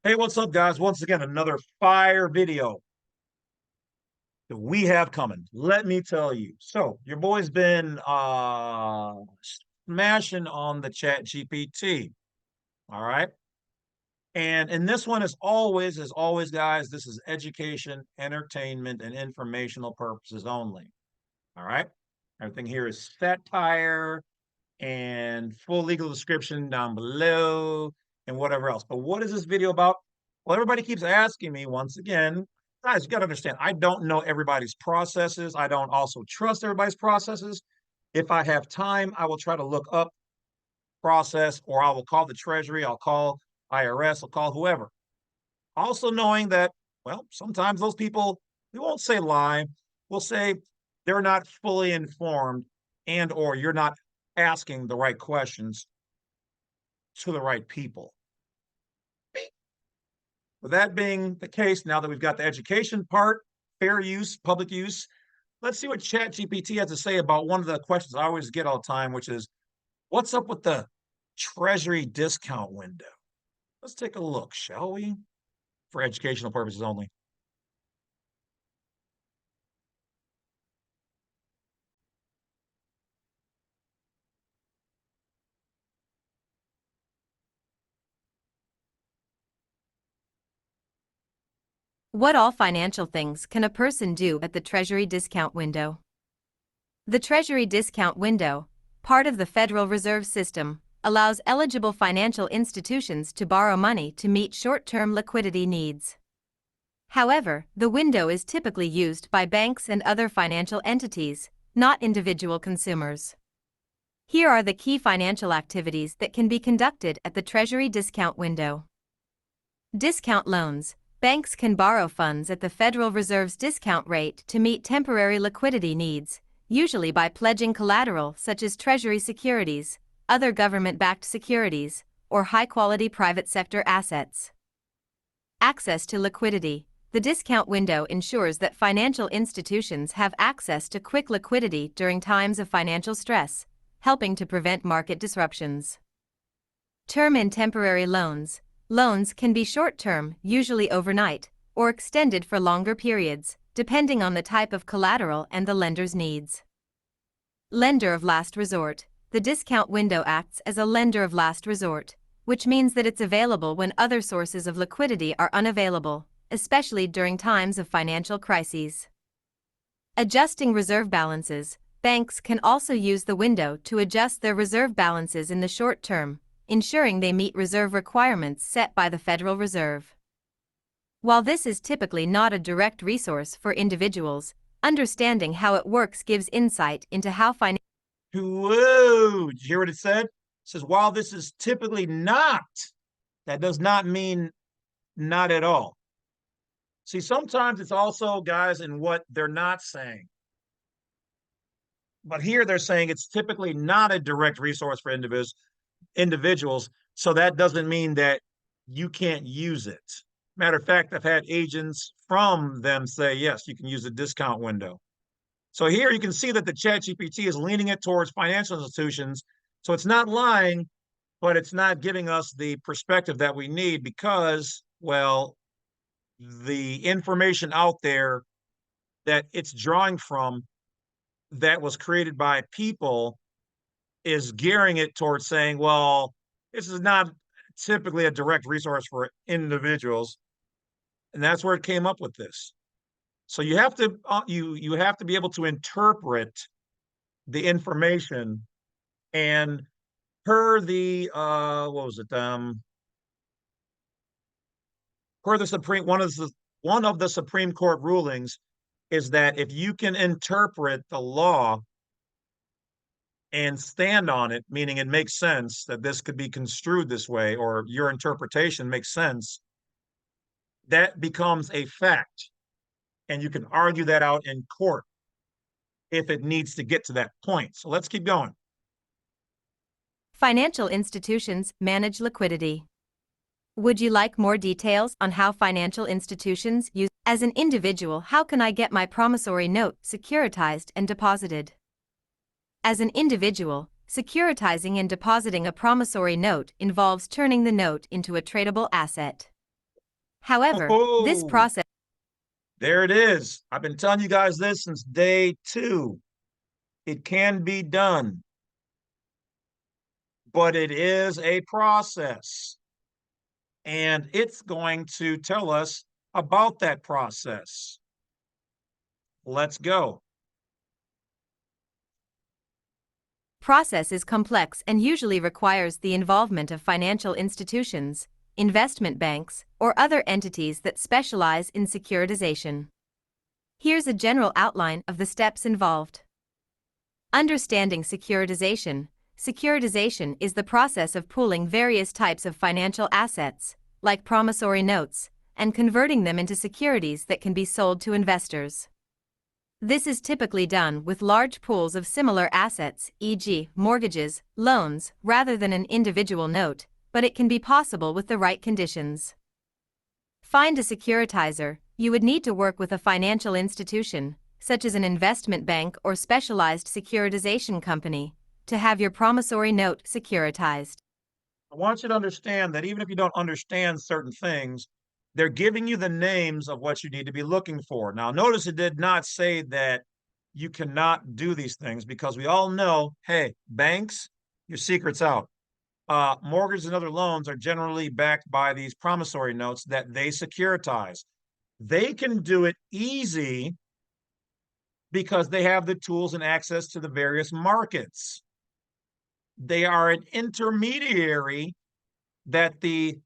Hey, what's up, guys? Once again, another fire video that we have coming. Let me tell you. So, your boy's been smashing on the chat GPT. All right. And in this one, as always, guys, this is education, entertainment, and informational purposes only. All right. Everything here is satire and full legal description down below and whatever else. But what is this video about? Well, everybody keeps asking me once again, guys, you got to understand, I don't know everybody's processes. I don't also trust everybody's processes. If I have time, I will try to look up process, or I will call the Treasury, I'll call IRS, I'll call whoever. Also knowing that, well, sometimes those people, we won't say lie, we'll say they're not fully informed and or you're not asking the right questions to the right people. With that being the case, now that we've got the education part, fair use, public use, let's see what ChatGPT has to say about one of the questions I always get all the time, which is, what's up with the Treasury discount window? Let's take a look, shall we? For educational purposes only. What all financial things can a person do at the Treasury discount window? The Treasury discount window, part of the Federal Reserve System, allows eligible financial institutions to borrow money to meet short-term liquidity needs. However, the window is typically used by banks and other financial entities, not individual consumers. Here are the key financial activities that can be conducted at the Treasury discount window. Discount loans. Banks can borrow funds at the Federal Reserve's discount rate to meet temporary liquidity needs, usually by pledging collateral such as Treasury securities, other government-backed securities, or high-quality private sector assets. Access to liquidity. The discount window ensures that financial institutions have access to quick liquidity during times of financial stress, helping to prevent market disruptions. Term and temporary loans. Loans can be short-term, usually overnight, or extended for longer periods, depending on the type of collateral and the lender's needs. Lender of last resort. The discount window acts as a lender of last resort, which means that it's available when other sources of liquidity are unavailable, especially during times of financial crises. Adjusting reserve balances. Banks can also use the window to adjust their reserve balances in the short term, ensuring they meet reserve requirements set by the Federal Reserve. While this is typically not a direct resource for individuals, understanding how it works gives insight into how financial. Whoa, did you hear what it said? It says, while this is typically not, that does not mean not at all. See, sometimes it's also, guys, in what they're not saying. But here they're saying it's typically not a direct resource for individuals, so that doesn't mean that you can't use it. Matter of fact, I've had agents from them say, yes, you can use a discount window. So here you can see that the ChatGPT is leaning it towards financial institutions. So it's not lying, but it's not giving us the perspective that we need because, well, the information out there that it's drawing from that was created by people is gearing it towards saying, well, this is not typically a direct resource for individuals. And that's where it came up with this. So you have to you have to be able to interpret the information, and per the what was it per the one of the Supreme Court rulings is that if you can interpret the law and stand on it, meaning it makes sense that this could be construed this way, or your interpretation makes sense, that becomes a fact. And you can argue that out in court if it needs to get to that point. So let's keep going. Financial institutions manage liquidity. Would you like more details on how financial institutions use? As an individual, how can I get my promissory note securitized and deposited? As an individual, securitizing and depositing a promissory note involves turning the note into a tradable asset. However, this Oh, process there it is. I've been telling you guys this since day 2. It can be done, but it is a process. And it's going to tell us about that process. Let's go. is complex and usually requires the involvement of financial institutions, investment banks, or other entities that specialize in securitization. Here's a general outline of the steps involved. Understanding securitization. Securitization is the process of pooling various types of financial assets, like promissory notes, and converting them into securities that can be sold to investors. This is typically done with large pools of similar assets, e.g., mortgages, loans, rather than an individual note, but it can be possible with the right conditions. Find a securitizer. You would need to work with a financial institution, such as an investment bank or specialized securitization company, to have your promissory note securitized. I want you to understand that even if you don't understand certain things, they're giving you the names of what you need to be looking for. Now, notice it did not say that you cannot do these things, because we all know, hey, banks, your secret's out. Mortgages and other loans are generally backed by these promissory notes that they securitize. They can do it easy because they have the tools and access to the various markets. They are an intermediary that the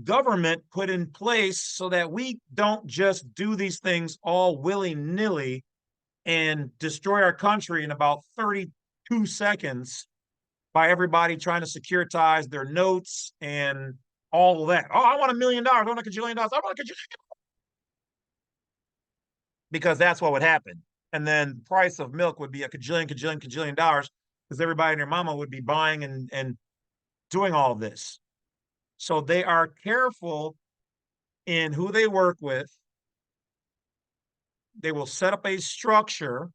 government put in place so that we don't just do these things all willy-nilly and destroy our country in about 32 seconds by everybody trying to securitize their notes and all of that. Oh, I want $1 million. I want $1 kajillion. I want $1 kajillion. Because that's what would happen. And then the price of milk would be a kajillion dollars, because everybody and their mama would be buying and doing all of this. So they are careful in who they work with. They will set up a structure.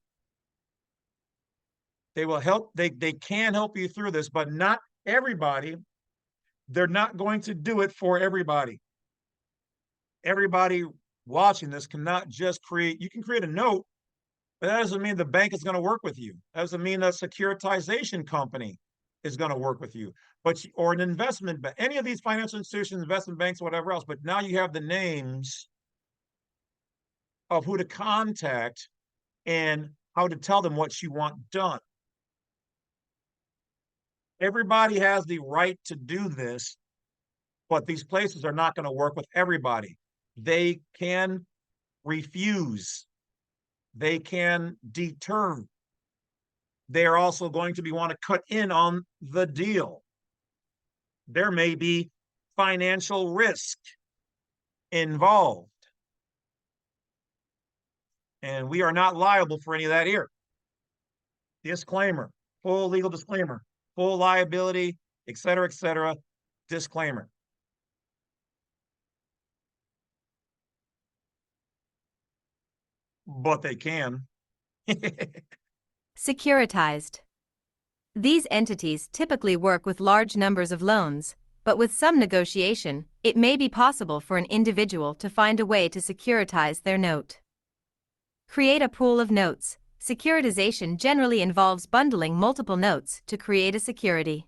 They will help, they can help you through this, but not everybody. They're not going to do it for everybody. Everybody watching this cannot just create, you can create a note, but that doesn't mean the bank is going to work with you. That doesn't mean a securitization company is going to work with you, but or an investment bank, any of these financial institutions, investment banks, whatever else. But now you have the names of who to contact and how to tell them what you want done. Everybody has the right to do this, but these places are not going to work with everybody. They can refuse. They can deter. They are also going to want to cut in on the deal. There may be financial risk involved. And we are not liable for any of that here. Disclaimer, full legal disclaimer, full liability, et cetera, disclaimer. But they can. Securitized. These entities typically work with large numbers of loans, but with some negotiation, it may be possible for an individual to find a way to securitize their note. Create a pool of notes. Securitization generally involves bundling multiple notes to create a security.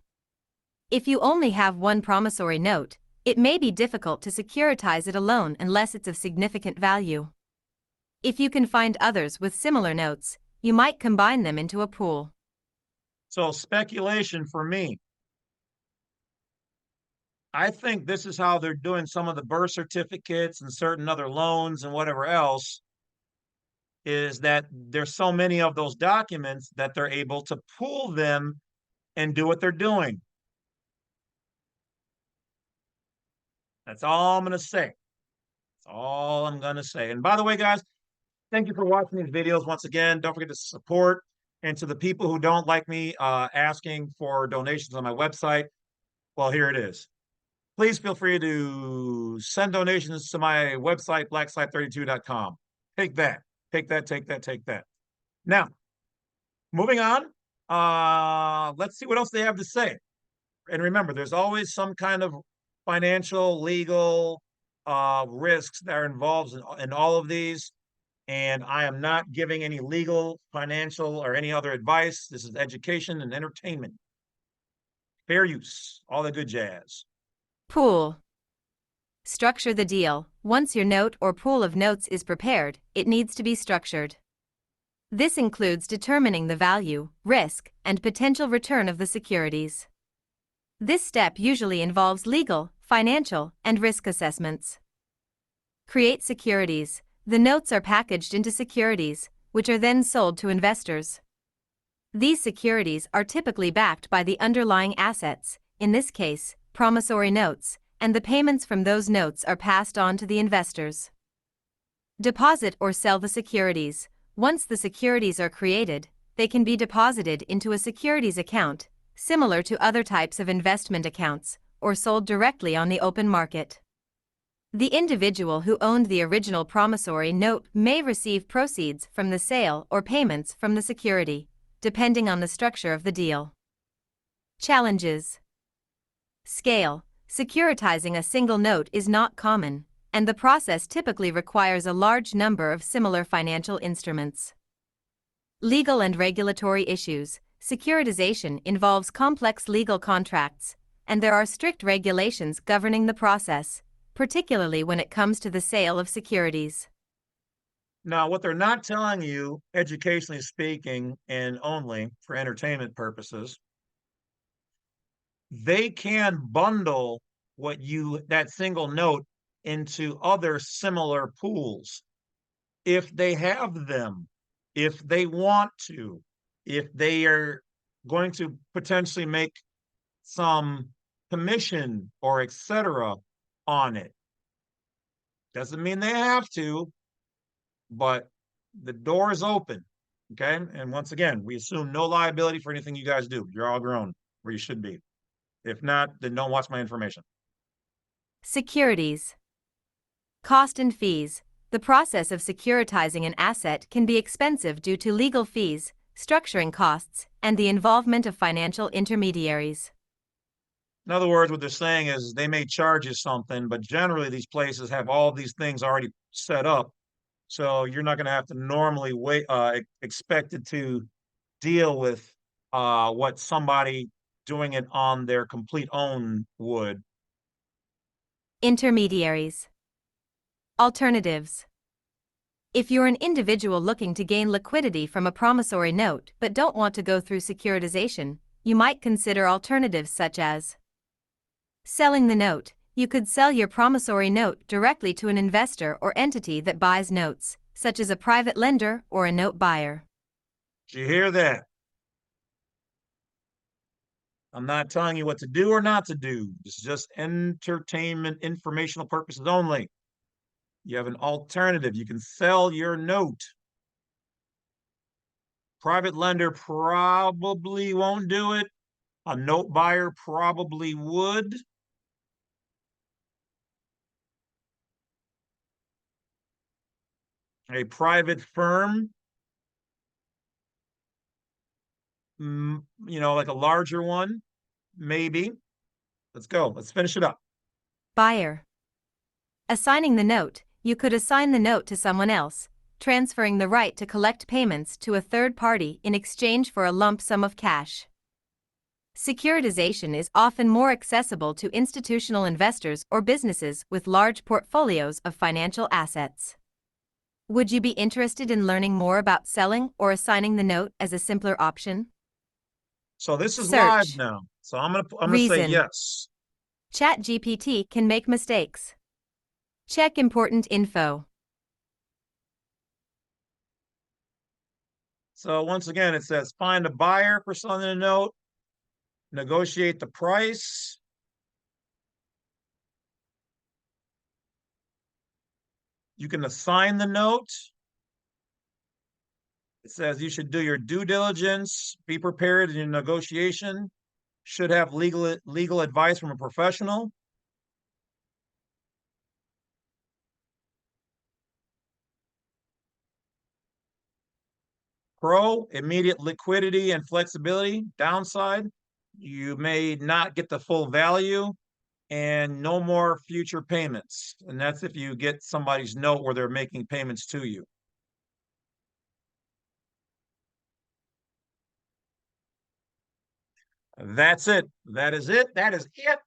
If you only have one promissory note, it may be difficult to securitize it alone unless it's of significant value. If you can find others with similar notes, you might combine them into a pool. So speculation for me. I think this is how they're doing some of the birth certificates and certain other loans and whatever else, is that there's so many of those documents that they're able to pool them and do what they're doing. That's all I'm going to say. That's all I'm going to say. And by the way, guys, thank you for watching these videos. Once again, don't forget to support. And to the people who don't like me asking for donations on my website, well, here it is. Please feel free to send donations to my website, blacksite32.com. Take that, take that, take that, take that. Now, moving on, let's see what else they have to say. And remember, there's always some kind of financial, legal risks that are involved in all of these. And I am not giving any legal, financial, or any other advice. This is education and entertainment. Fair use, all the good jazz. Pool. Structure the deal. Once your note or pool of notes is prepared, it needs to be structured. This includes determining the value, risk, and potential return of the securities. This step usually involves legal, financial, and risk assessments. Create securities. The notes are packaged into securities, which are then sold to investors. These securities are typically backed by the underlying assets, in this case, promissory notes, and the payments from those notes are passed on to the investors. Deposit or sell the securities. Once the securities are created, they can be deposited into a securities account, similar to other types of investment accounts, or sold directly on the open market. The individual who owned the original promissory note may receive proceeds from the sale or payments from the security, depending on the structure of the deal. Challenges. Scale. Securitizing a single note is not common, and the process typically requires a large number of similar financial instruments. Legal and regulatory issues. Securitization involves complex legal contracts, and there are strict regulations governing the process, particularly when it comes to the sale of securities. Now, what they're not telling you, educationally speaking, and only for entertainment purposes, they can bundle that single note into other similar pools if they have them, if they want to, if they are going to potentially make some commission or etc. on it. Doesn't mean they have to, but the door is open. Okay. And once again, we assume no liability for anything you guys do. You're all grown where you should be. If not, then don't watch my information. Securities. Cost and fees. The process of securitizing an asset can be expensive due to legal fees, structuring costs, and the involvement of financial intermediaries. In other words, what they're saying is they may charge you something, but generally these places have all these things already set up. So you're not going to have to normally expected to deal with what somebody doing it on their complete own would. Intermediaries. Alternatives. If you're an individual looking to gain liquidity from a promissory note but don't want to go through securitization, you might consider alternatives such as selling the note. You could sell your promissory note directly to an investor or entity that buys notes, such as a private lender or a note buyer. Did you hear that? I'm not telling you what to do or not to do. This is just entertainment, informational purposes only. You have an alternative. You can sell your note. Private lender probably won't do it. A note buyer probably would. A private firm, like a larger one, maybe. Let's go. Let's finish it up. Buyer. Assigning the note. You could assign the note to someone else, transferring the right to collect payments to a third party in exchange for a lump sum of cash. Securitization is often more accessible to institutional investors or businesses with large portfolios of financial assets. Would you be interested in learning more about selling or assigning the note as a simpler option? So this is live Search. now. So I'm gonna say Reason. yes. ChatGPT can make mistakes. Check important info. So once again, it says find a buyer for selling a note, negotiate the price. You can assign the note. It says you should do your due diligence, be prepared in your negotiation, should have legal advice from a professional. Pro, immediate liquidity and flexibility. Downside, you may not get the full value and no more future payments. And that's if you get somebody's note where they're making payments to you. That's it. That is it. That is it.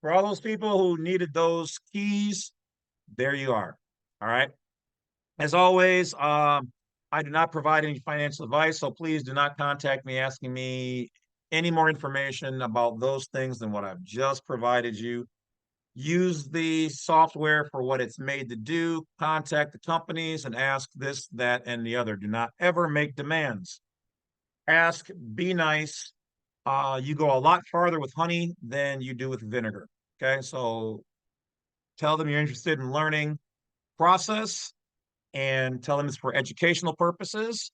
For all those people who needed those keys, there you are. All right. As always, I do not provide any financial advice, so please do not contact me asking me any more information about those things than what I've just provided you. Use the software for what it's made to do. Contact the companies and ask this, that, and the other. Do not ever make demands. Ask, be nice. You go a lot farther with honey than you do with vinegar. Okay, so tell them you're interested in learning process and tell them it's for educational purposes.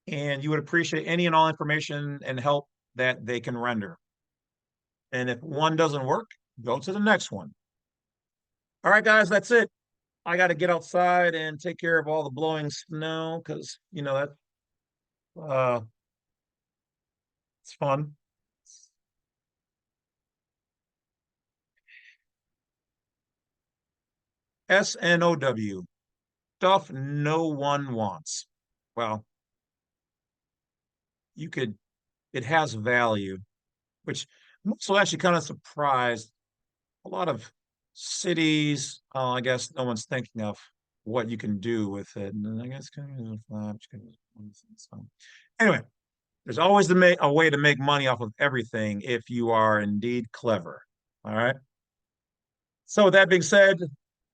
And you would appreciate any and all information and help that they can render. And if one doesn't work, go to the next one. All right, guys, that's it. I got to get outside and take care of all the blowing snow because you know that it's fun. SNOW, stuff no one wants. Well, you could, it has value, which I'm also actually kind of surprised. A lot of cities, I guess no one's thinking of what you can do with it. And then I guess so. Anyway, there's always a way to make money off of everything if you are indeed clever. All right. So with that being said,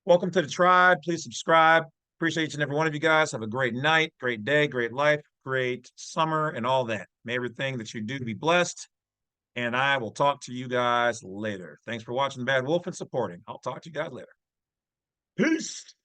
welcome to the tribe. Please subscribe. Appreciate each and every one of you guys. Have a great night, great day, great life, great summer, and all that. May everything that you do be blessed. And I will talk to you guys later. Thanks for watching Bad Wolf and supporting. I'll talk to you guys later. Peace.